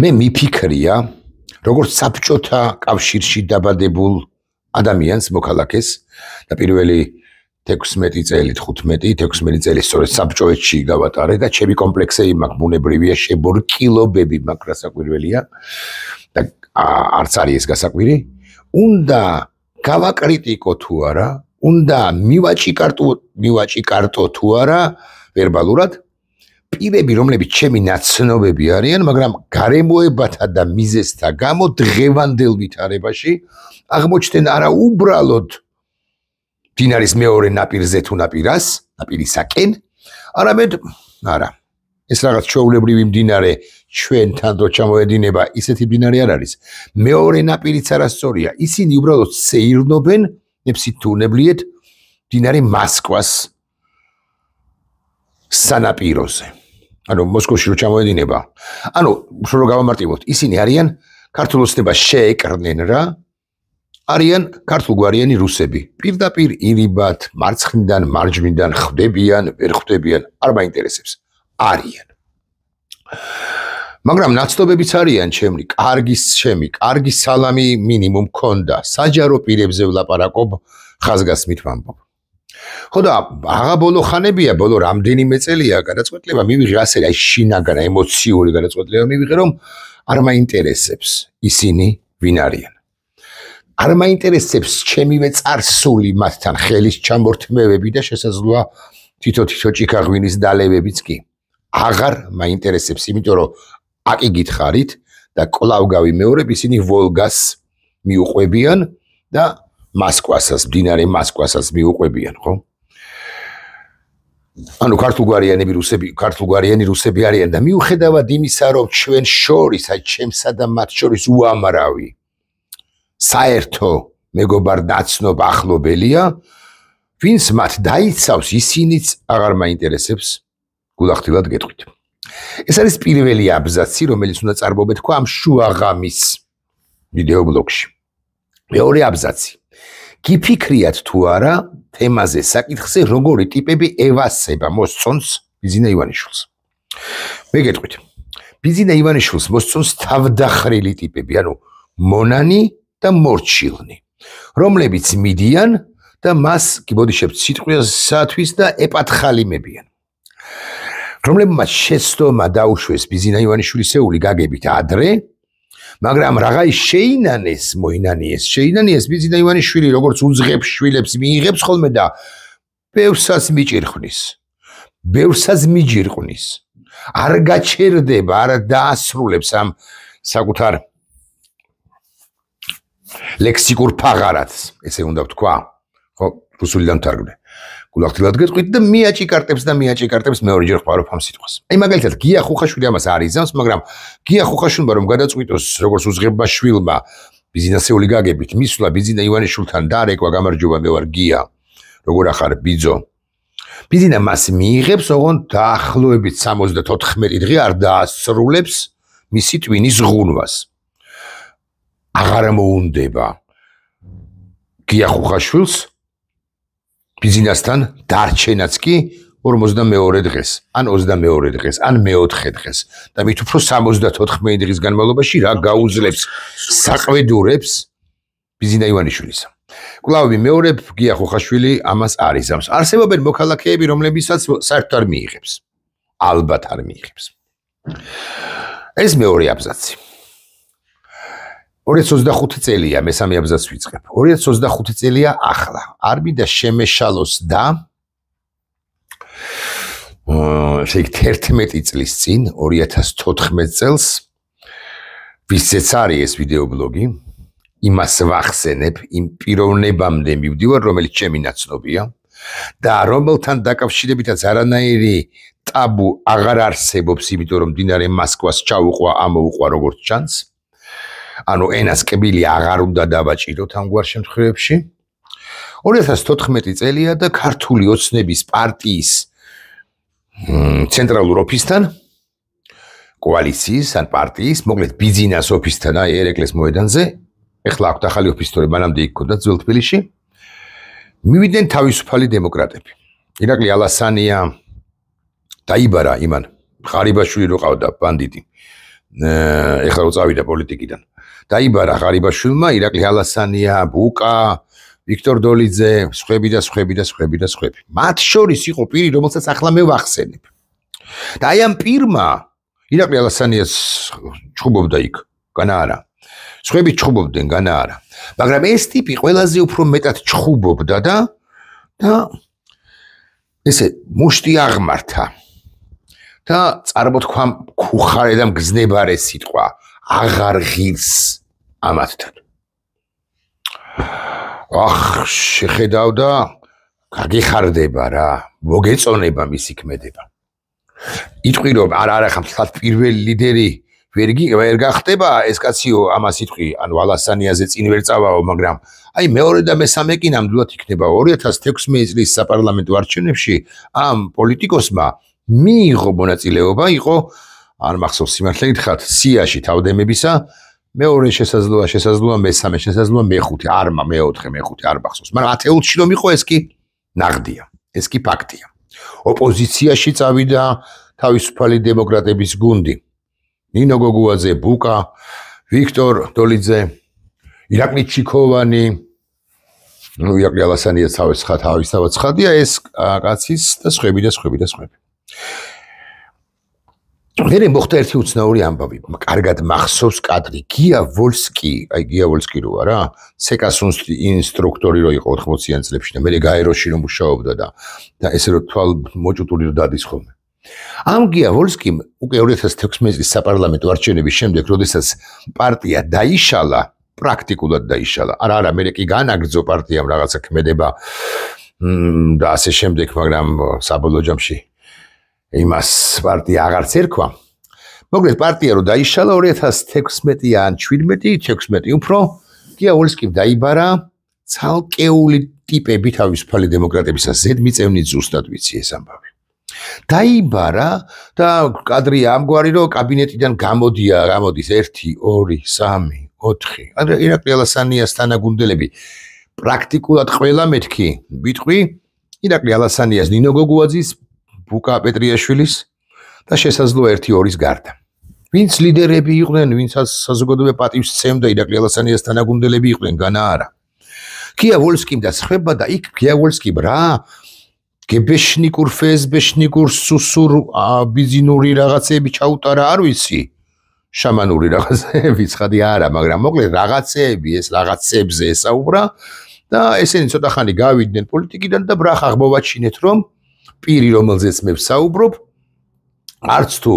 მე მიფიქრია, როგორც საბჭოთა კავშირში დაბადებულ ადამიანს, მოქალაქეს და პირველი 16 წელი, 15-16 წელი სწორედ საბჭოეთში გავატარე და ჩემი კომპლექსები მაქვს, ბუნებრივია, შებორკილობები მაქვს, გასაკვირველია და არც არის ეს გასაკვირი. უნდა გავაკრიტიკო თუ არა, უნდა მივაჭიკარტო თუ არა ვერბალურად პირები, რომლებიც ჩემი ნაცნობები არიან, მაგრამ გარემოებათა და მიზეზთა გამო დღევანდელ ვითარებაში აღმოჩნდნენ არა უბრალოდ დინარის მეორე ნაპირზე თუ ნაპირისაკენ, არამედ არა. ეს რაღაც ჩვეულებრივი მდინარე ჩვენთან რო ჩამოედინება, ისეთი მდინარე არ არის. მეორე ნაპირიც არასწორია. ისინი უბრალოდ სეირნობენ, ნებსით თუ უნებლიეთ, მდინარე მოსკვას სანაპიროზე. ანუ მოსკოვში რო ჩამოედინება. ანუ უშუალო გავამარტივოთ, ისინი არიან ქართულ ოცნებას შეეკრნენ რა. არიან ქართულგვარიანი რუსები. პირდაპირ ირიბად, მარცხნიდან, მარჯვნიდან ხვდებიან, ვერ ხვდებიან, არ მაინტერესებს. არიან. მაგრამ ნაცნობებიც არიან ჩემი, კარგი სალამი მინიმუმ ქონდა. საჯარო პირებზე ვლაპარაკობ, ხაზგასმით ვამბობ. ხო და აღა ბოლო ხანებია, ბოლო რამდენიმე წელია გადაწყვეტილება მივიღე ასე აი შინაგან ემოციური გადაწყვეტილება მივიღე, რომ არ მაინტერესებს ისინი ვინ არიან. არ მაინტერესებს ჩემივე წარსული მათთან ხელის ჩამორთმევები და შესაძლოა თითო ჭიქაღვინის დალევებიც კი. აღარ მაინტერესებს, იმიტომ რომ აკი გითხარით და კვლავ გავიმეორებ, ისინი ვოლგას მიუყვებიან და მოსკვასაც, მდინარე მოსკვასაც მიუყვებიან, ხო? ანუ ქართულგვარიანი რუსები არიან და მიუხედავად იმისა, რომ ჩვენ შორის, აი ჩემსა და მათ შორის უამრავი საერთო მეგობარ ნაცნობ ახლობელია, ვინც მათ დაიცავს, ისინიც აღარ მაინტერესებს, გულახდილად გეტყვით. ეს არის პირველი აბზაცი, რომელიც უნდა წარმოვეთქვა ამ შუაღამის ვიდეო ბლოგში. მეორე აბზაცი. გიფიქრიათ თუ არა თემაზე, საკითხზე, როგორი ტიპები ევასება მოსწონს ბიზინა ივანიშვილს. მე გეტყვით. ბიზინა ივანიშვილს მოსწონს თავდახრილი ტიპები, ანუ მონანი და მორჩილნი, რომლებიც მიდიან და მას გიბოდიშებთ სიტყვისათვის და ეპათხალიმებიან. რომლებმაც შეცდომა დაუშვეს ბიზინა ივანიშვილისეული გაგებით ადრე, მაგრამ რაღა შეინანიეს ბიზინა ივანიშვილი, როგორც უძღებს შვილებს მიიღებს ხოლმე და ბევრსაც მიჯირყვნის. არ გაჩერდება, არ დაასრულებს ამ საკუთარ ლექსიკურ ფაღარათს, ესე უნდა ვთქვა, ხო, რუსულიდან თარგმნე. გულახდილად გეტყვით და მიაჭიკარტებს მეორეჯერ ხვარობ ამ სიტყვას. აი მაგალითად, გია ხუხაშვილი ამას არ იზამს, მაგრამ გია ხუხაშვილმა რომ გადაწყვიტოს, როგორც უძღებმა შვილმა ბიზნესეული გაგებით, მისვლა ბიზინა ივანიშვილთან დარეკვა, გამარჯობა, მე ვარ გია, როგორ ახარ ბიძო. ბიზინა მას მიიღებს, ოღონდ დაახლოებით 74 დღე არ დაასრულებს მისი ტვინის ღუნვას. აღარ მოუნდება გია ხუხაშვილს ბიზნესთან დარჩენაც კი 42 დღეს, ან 22 დღეს, ან მე-4 დღეს და მით უფრო 74 დღის განმავლობაში რა გაუძლებს საყვედურებს ბიზინა ივანიშვილისა. კვლავ ვიმეორებ, გია ხუხაშვილი ამას არ იზამს. არსებობენ მოქალაქეები, რომლებისაც საერთოდ არ მიიღებს. ალბათ არ მიიღებს. ეს მეორე აბზაცი. 2025 წელია, მესამე აბზაცს ვიწყებ. 2025 წელია ახლა. არ მინდა შემეშალოს და შეიძლება 11 წლის წინ, 2014 წელს, ვისაც არის ეს ვიდეო ბლოგი, იმას ვახსენებ, იმ პიროვნებამდე მივდივარ, რომელიც ჩემი ნაცნობია და რომელთან დაკავშირებითაც არანაირი ტაბუ აღარ არსებობს, იმიტომ რომ მდინარე მოსკვას ჩაუყვა, ამოუყვა როგორც ჩანს. ანუ ენას კბილი აღარ უნდა დავაჭიროთ ამგვარ შემთხვევებში. 2014 წელია და ქართული ოცნების პარტიის ცენტრალურ ოფისთან, კოალიციის ან პარტიის, მოკლედ ბიზნეს ოფისთან, აი ერეკლეს მოედანზე, ეხლა აქვს ახალი ოფისტორი, მანამდე იქ ქონდა ძველ თბილისში, მივიდნენ თავისუფალი დემოკრატები. ირაკლი ალასანია დაიბარა იმან, ღარიბაშვილი რო ყავდა ბანდიტი. ეხლა რო წავიდა პოლიტიკიდან. დაიბარა ღარიბაშვილმა, ირაკლი ალასანია, ბუკა, ვიქტორ დოლიძე, სხვები და სხვები და სხვები და სხვები. მათ შორის იყო პირი, რომელსაც ახლა მე ვახსენებ. და აი ამ პირმა ირაკლი ალასანიას ჩხუბობდა იქ, განა არა. სხვები ჩხუბობდნენ, განა არა. მაგრამ ეს ტიპი ყველაზე უფრო მეტად ჩხუბობდა და ესე მუშტი აღმართა. და წარმოთქვა ქუხარე და მგზნებარე სიტყვა აღარ ღირს ამათთან. შეხედავ და გაგიხარდება რა, მოგეწონება მისი ქმედება. იტყვი რომ არა ხა პირველი ლიდერი ვერ გახდება ეს კაციო ამას იტყვი, ანუ ალასანიაზე წინ ვერ წავაო, მაგრამ აი მეორე და მესამე კი ნამდვილად იქნება 2016 წლის საპარლამენტო არჩევნებში ამ პოლიტიკოსმა მიიღო მონაწილეობა, იყო არ მახსოვს სიმართლე გითხრათ, სიაში თავდემებისა, მეორე შესაძლოა, მესამე შესაძლოა, მეხუთე, მეოთხე, მეხუთე, არ მახსოვს. მაგრამ ათეულში რომ იყო ეს კი ნაღდია, ეს კი ფაქტია. ოპოზიციაში წავიდა თავისუფალი დემოკრატების გუნდი. ნინო გოგუაძე, ბუკა, ვიქტორ დოლიძე, ირაკლი ჩიქოვანი, ირაკლი ალასანიას თავისთავად ცხადია ეს კაცის და სხვები და სხვები და სხვები. მერე მოხდა ერთი უცნაური ამბავი. კარგად მახსოვს კადრი. გია ვოლსკი რო არა, ცეკას ინსტრუქტორი რო იყო 80-იან წლებში და მერე გაეროში რომ მუშაობდა და ესე რო თვალ მოჭუტული რო დადის ხოლმე. ამ გია ვოლსკიმ უკვე 2016 წლის საპარლამენტო არჩევნების შემდეგ, როდესაც პარტია დაიშალა, პრაქტიკულად დაიშალა. არა, მერე კი განაგრძო პარტიამ რაღაცა ქმედება და ასე შემდეგ, მაგრამ საბოლოო ჯამში იმას პარტია აღარც ერქვა. მოკლედ პარტია რო დაიშალა 2016-ან 17 უფრო გია ვოლსკიმ დაიბარა ცალკეული ტიპები თავისუფალი დემოკრატებისა ზედმიწევნით ზუსტად ვიცი ეს ამბავი. დაიბარა და კადრია ამგვარი რომ კაბინეტიდან გამოდის 1 2 3 4 ანუ ირაკლი ალასანიას თანაგუნდელები პრაქტიკულად ყველა მეთქი ვიტყვი ირაკლი ალასანიას ნინო გოგუაძის ბუკა პეტრიაშვილის და შესაძლოა 1-2-ის გარდა. ვინც ლიდერები იყვნენ, ვინც საზოგადოება პატივს სცემდა ირაკლი ალასანიას თანაგუნდელები იყვნენ, განა არა. გია ვოლსკიმ და სხვება და იქ გია ვოლსკიმ რა გებეშნიკურ, ფესბეშნიკურ, სუსურ, ბიზინური რაღაცები ჩაუტარა, არ ვიცი. შამანური რაღაცები, ცხადი არა, მაგრამ მოკლედ რაღაცები, ეს რაღაცებზე ესაუბრა და ესენი ცოტა ხანი გავიდნენ პოლიტიკიდან და ბრახ აღმოვაჩინეთ, რომ პირი, რომელზეც მე ვსაუბრობ, არც თუ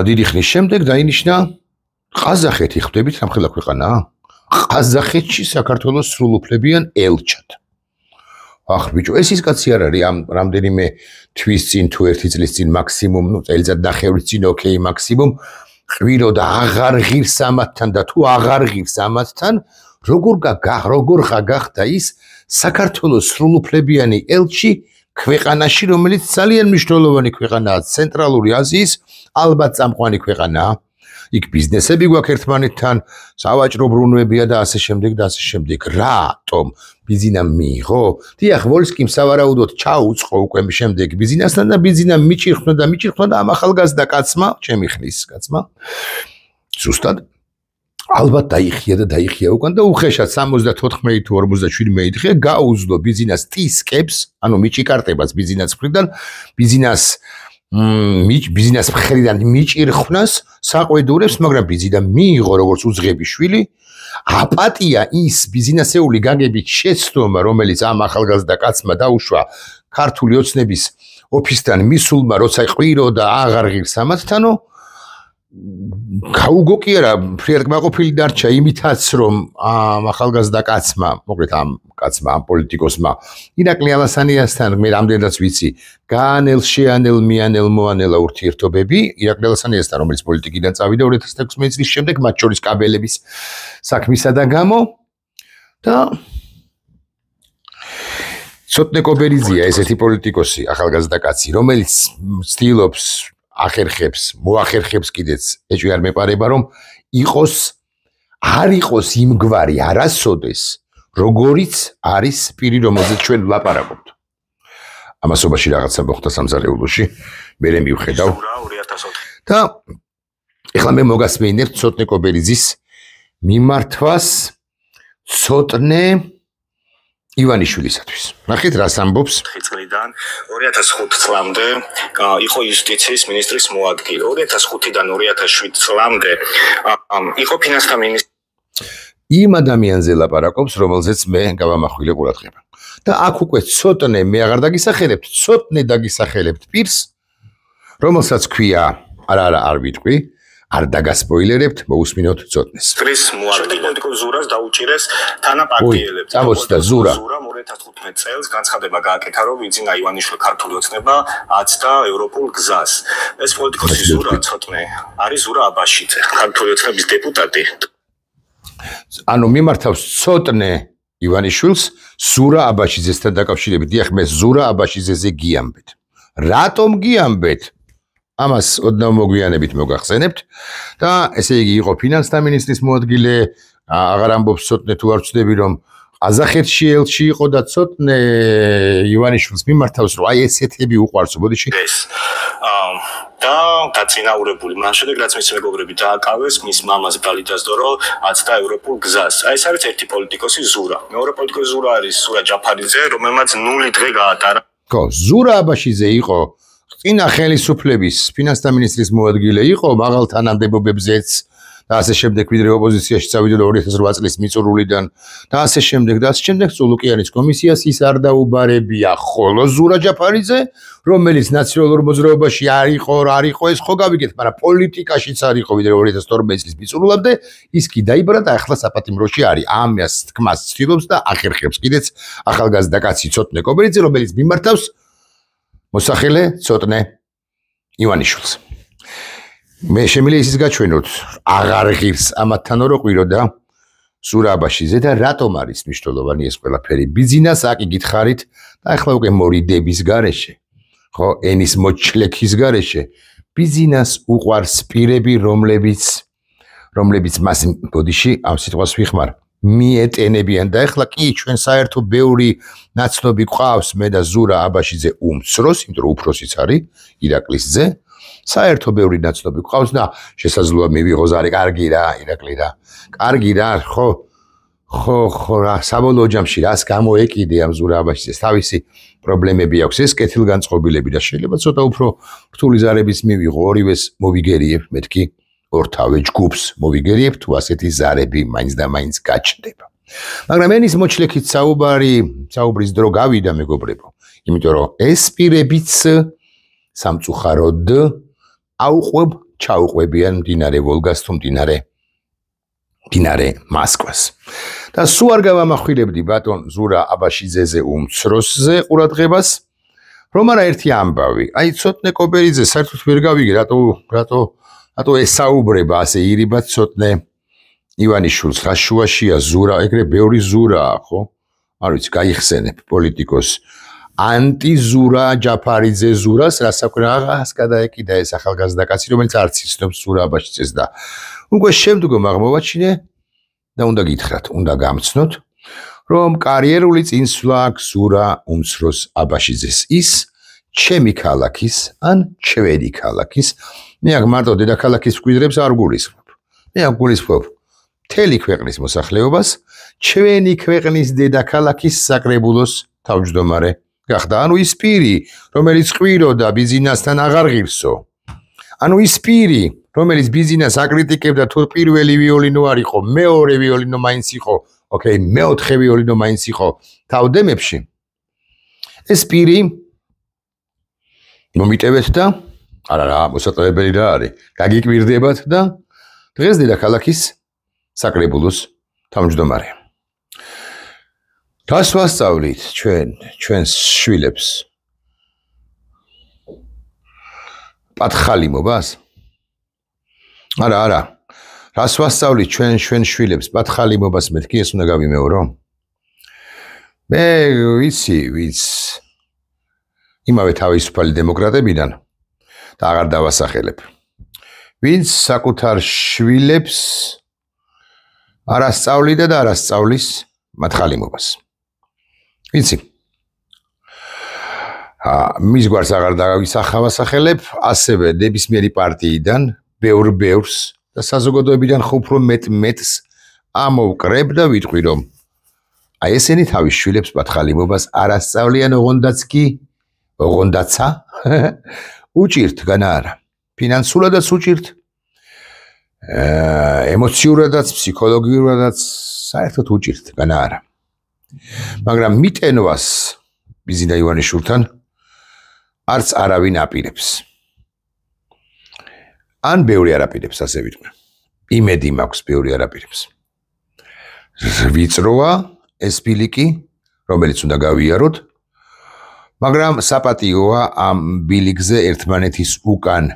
დიდი ხნის შემდეგ დაინიშნა ყაზახეთი, ხვდებით რამხელა ქვეყანაა? ყაზახეთში საქართველოს სრულუფლებიან ელჩად. ბიჭო, ეს ის კაცი არ არის ამ რამდენიმე თვის წინ თუ 1 წლის წინ მაქსიმუმ, წელიწად ნახევრის წინ ოკეი მაქსიმუმ ყვირო და აღარ ღირს ამათთან და თუ აღარ ღირს ამათთან, როგორ გახდა ის საქართველოს სრულუფლებიანი ელჩი ქვეყანაში, რომელიც ძალიან მნიშვნელოვანი ქვეყანაა, ცენტრალური აზიის ალბათ წამყვანი ქვეყანაა. იქ ბიზნესები გვაქვს ერთმანეთთან, სავაჭრო ბრუნვებია და ასე შემდეგ და ასე შემდეგ. რატომ ბიზინამ მიიღო? დიახ, ვოლსკიმ სავარაუდოდ ჩაუწყო უკვე შემდეგ ბიზნესთან და ბიზნესამ მიჭირხნა და ამ ახალგაზრდა კაცმა, ჩემი ხნის კაცმა, ზუსტად ალბათ დაიხია უკან და უხეშად 74 თუ 47 დღე გაუძლო ბიზნეს ტისკებს, ანუ მიჭიკარტებას ბიზნეს მხრიდან, ბიზნეს მხრიდან მიჭირხნას საყვედურებს, მაგრამ ბიზნესამ მიიღო როგორც უძღები შვილი. აპატია ის ბიზნესეული გაგებით შეცდომა, რომელიც ამ ახალგაზრდა კაცმა დაუშვა ქართული ოცნების ოფისთან მისულმა, როცა ყვირო და აღარ ღირს ამათთანო, გაუგო კი არა, ფრიად კმაყოფილი დარჩა იმითაც, რომ ამ ახალგაზრდა კაცმა, მოკლედ ამ პოლიტიკოსმა, ირაკლი ალასანიასთან მე რამდენადაც ვიცი, გაანელ, შეანელ, მიანელ, მოანელა ურთიერთობები, ირაკლი ალასანიასთან, რომელიც პოლიტიკიდან წავიდა 2016 წლის შემდეგ, მათ შორის კაბელების საქმისა და გამო და ცოტნე კობერიძია ესეთი პოლიტიკოსი, ახალგაზრდა კაცი, რომელიც ცდილობს მოახერხებს კიდეც ეჭვი არ მეპარება, რომ არ იყოს იმგვარი არასოდეს, როგორიც არის პირი, რომელზეც ჩვენ ვლაპარაკობთ. ამასობაში რაღაცა მოხდა სამზარეულოში, მე მივხედავ. და ეხლა მე მოგასმენინებთ ცოტნე კობერიძის მიმართვას ცოტნე ივანიშვილისათვის. ნახეთ რას ამბობს. 9 წლიდან 2005 წლამდე იყო იუსტიციის მინისტრის მოადგილე. 2005-დან 2007 წლამდე იყო ფინანსთა მინისტრი. იმ ადამიანზე ლაპარაკობს, რომელზეც მე გავამახვილე ყურადღება. და აქ უკვე ცოტნე მე აღარ დაგისახელებთ, ცოტნე დაგისახელებთ პირს, რომელსაც ქვია, არ ვიტყვი, არ დაგასპოილერებთ, მოусმინოთ ცოტნეს. ტრის მოადგილე პოლიტიკურ ზურას დაუჭირეს თანაპარტიელებს. წამოწდა ზურა. 2015 წელს განცხადება გააკეთა, რომ იძინა ივანიშვილი ქართული ოცნება აცდა ევროპულ გზას. ეს პოლიტიკოსი ზურა ცოტნე არის ზურა აბაშიძე, ქართული ოცნების დეპუტატი. ანუ მიმართავს ცოტნე ივანიშვილს ზურა აბაშიძესთან დაკავშირებით. დიახ, მე ზურა აბაშიძეზე გიამბეთ. რატომ გიამბეთ? ამას ოდნავ მოგვიანებით მოგახსენებთ და ესე იგი იყო ფინანსთა მინისტრის მოადგილე, აღარ ამბობს ცოტნე თუ არ ვწდები რომ ყაზახეთში ელჩი იყო და ცოტნე ივანიშვილს მიმართავს რომ აი ესეთები უყვარს ბოდიში და დაწინაურებული მან შემდეგ რაც მისი მეგობრები დააკავეს მის მამას ბრალიდასდო რომ აცდა ევროპულ გზას. აი ეს არის ერთი პოლიტიკოსი ზურა. მეორე პოლიტიკოსი ზურა არის სურა ჯაფარიძე, რომელმაც 0 დღე გაატარა. ხო, ზურა აბაშიძე იყო წინა ხელისუფლების ფინანსთა მინისტრის მოადგილე იყო მაღალ თანამდებობებზეც და ასე შემდეგ ვიდრე ოპოზიციაში წავიდა 2008 წლის მიწურულიდან და ასე შემდეგ წულუკიანის კომისიას ის არ დაუბარებია, ხოლო ზურა ჯაფარიძე, რომელიც ნაციონალურ მოძრაობაში არ იყო ეს ხო გავიგეთ, მაგრამ პოლიტიკაშიც არ იყო ვიდრე 2012 წლის მიწურულამდე, ის კი დაიბრა და ახლა საპატიმროში არის. ამას თქმას ცდილობს და ახერხებს კიდეც ახალგაზრდა კაცი ცოტნე კობერიძე, რომელიც მიმართავს მოსახელე ცოტნე ივანიშვილს. მე შემიძლია ისიც გაჩვენოთ, აღარ ღირს ამათთან ოროყვირო და ზურა აბაშიძე და რატომ არის მნიშვნელოვანი ეს ყველაფერი. ბიზნეს აკი გითხარით და ახლა უკვე მორიდების გარეშე, ხო, ენის მოჩლექის გარეშე, ბიზნეს უყვარს პირები, რომლებიც მას ბოდიში ამ სიტყვას ვიხმარ. მიეტენებიან და ახლა კი ჩვენ საერთო ბევრი ნაცნობი ყავს მე და ზურა აბაშიძე უმცროს, იმიტომ რომ უფროსიც არის ირაკლის ძე. საერთო ბევრი ნაცნობი ყავს და შესაძლოა მივიღო ზარი, კარგი რა, ირაკლი რა. კარგი რა, ხო რა, საბოლოო ჯამში რას გამოეკიდე ამ ზურა აბაშიძეს, თავისი პრობლემები აქვს, ეს კეთილგანწყობილები და შეიძლება ცოტა უფრო რთული ზარების მივიღო, ორივეს მოვიგერიებ მეთქი. ორთავე ჯგუფს მოვიგერიებ თუ ასეთი ზარები მაინც და მაინც გაჩნდება. მაგრამ ენის მოჩლექით საუბრის დრო გავიდა მეგობრებო, იმიტომ რომ ეს პირებიც სამწუხაროდ ჩაუყვებიან მდინარე ვოლგას თუ მდინარე მოსკვას. და სულ არ გავამახვილებდი ბატონ ზურა აბაშიძეზე უმცროსზე ყურადღებას, რომ არა ერთი ამბავი. აი ცოტნე კობერიძე საერთოდ ვერ გავიგე რატო ესაუბრება ასე ირიბად ცოტნე ივანიშვილს, რა შუაშია ზურა, ეგრე ბევრი ზურაა, ხო? არ ვიცი, გაიხსენებ პოლიტიკოს ანტიზურა ჯაფარიძე ზურას, რას გადაეკიდა ეს ახალგაზრდა კაცი, რომელიც არც იცნობს ზურა აბაშიძეს და უკვე შემდგომ აღმოვაჩინე და უნდა გითხრათ, უნდა გამცნოთ, რომ კარიერული წინსვლა ზურა უმცროს აბაშიძეს ის ჩემი ქალაქის ან ჩვენი ქალაქის მე აქ მარტო დედაქალაქის მკვიდრებს არ გულისხმობ. მე აქ გულისხმობ მთელი ქვეყნის მოსახლეობას, ჩვენი ქვეყნის დედაქალაქის საკრებულოს თავმჯდომარე გახდა. ანუ ის პირი, რომელიც ყვიროდა ბიზნესთან აღარ ღირსო. ანუ ის პირი, რომელიც ბიზნესს აკრიტიკებდა თუ პირველი ვიოლინო არ იყო, მეორე ვიოლინო მაინც იყო, ოკეი, მეოთხე ვიოლინო მაინც იყო თავდემებში. ეს პირი მომიტევეთ და არა, მოსატოვებელი რა არის. გაგიკვირდებათ და დღეს დედაქალაქის საკრებულოს თავმჯდომარე. რას ვასწავლით ჩვენს შვილებს? პათხალიმობას? არა. რას ვასწავლით ჩვენ შვილებს? პათხალიმობას მეთქი ეს უნდა გავიმეორო. მე ვიცი იმავე თავისუფალი დემოკრატებიდან და აღარ დავასახელებ. ვინც საკუთარ შვილებს არ ასწავლიდა და არ ასწავლის მათხალიმობას. ვიცი. მის გვარს აღარ დავასახელებ, ასევე ნებისმიერი პარტიიდან ბევრს და საზოგადოებიდან უფრო მეტს ამოვკრებ და ვიტყვი რომ აი ესენი თავის შვილებს პათხალიმობას არ ასწავლიან ოღონდაცა უჭირთ განა არა ფინანსურადაც უჭირთ ემოციურადაც ფსიქოლოგიურადაც საერთოდ უჭირთ განა არა მაგრამ მიტენვას ბიზინა ივანიშვილთან არც არავინ აპირებს ან ბევრი არ აპირებს ასე ვიტყვი იმედი მაქვს ბევრი არ აპირებს ვიწროა ეს ბილიკი რომელიც უნდა გავიაროთ მაგრამ საპატიოა ამ ბილიკზე ერთმანეთის უკან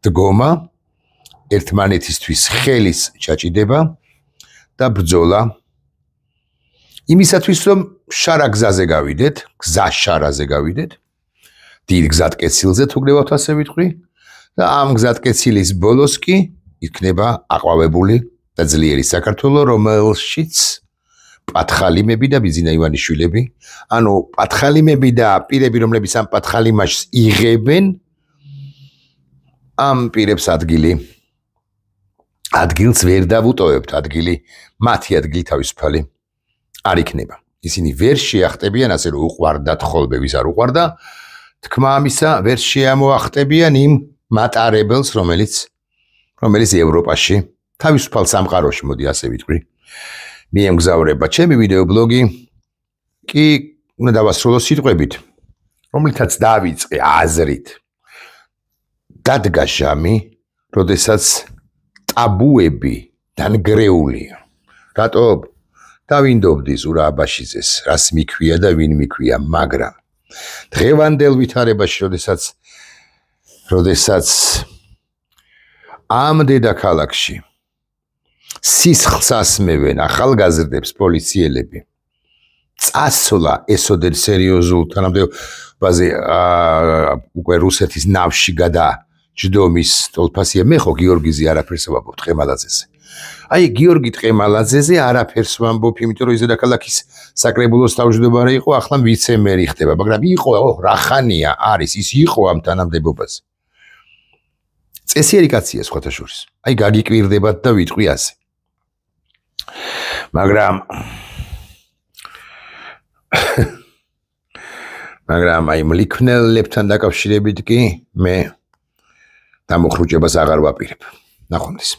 დგომა ერთმანეთისთვის ხელის ჩაჭიდება და ბრძოლა იმისათვის რომ შარა გზაზე გავიდეთ გზა შარაზე გავიდეთ დიდ გზატკეცილზე თუ გნებავთ ასე ვიტყვი და ამ გზატკეცილის ბოლოს კი იქნება აყვავებული და ძლიერი საქართველო რომელშიც პათხალიმები და ბიზინა ივანიშვილები ანუ პათხალიმები და პირები რომლებიც ამ პათხალიმაშს იღებენ ამ პირებს ადგილს ვერ დავუტოვებთ ადგილი მათი ადგილი თავისუფალი არ იქნება ისინი ვერ შეახტებიან ასე რომ უყვარდათ ხოლმე ვის არ უყვარდა თქმა ამისა ვერ შეამოახტებიან იმ მატარებელს რომელიც ევროპაში თავისუფალ სამყაროში მოდი ასე ვიტყვი მიემგზავრება ჩემი ვიდეო ბლოგი კი უნდა დავასრულო სიტყვებით რომლითაც დავიწყე აზრით დადგა ჟამი როდესაც ტაბუები დანგრეულია რატო დავინდობდი ზურა აბაშიძეს რას მიქვია და ვინ მიქვია მაგრამ დღევანდელ ვითარებაში როდესაც ამ დედაქალაქში სისხლს ასმევენ ახალგაზრდებს პოლიციელები წასვლა ესოდენ სერიოზულ თანამდებობაზე უკვე რუსეთის ნავში გადაჯდომის თოლფასია მე ხო გიორგიზე არაფერს ვამბობ ტყემალაძეზე აი გიორგი ტყემალაძეზე არაფერს ვამბობ იმიტომ რომ ის დედაქალაქის საკრებულოს თავმჯდომარე იყო ახლა ვიცე-მერი ხდება მაგრამ იყო რა ხანია არის ის იყო ამ თანამდებობაზე წესიერი კაცია სხვათა შორის აი გაგიკვირდებათ და ვიტყვი ასე მაგრამ აი მლიქნელებთან დაკავშირებით კი მე დამოხრუჭებას აღარ ვაპირებ ნახვამდის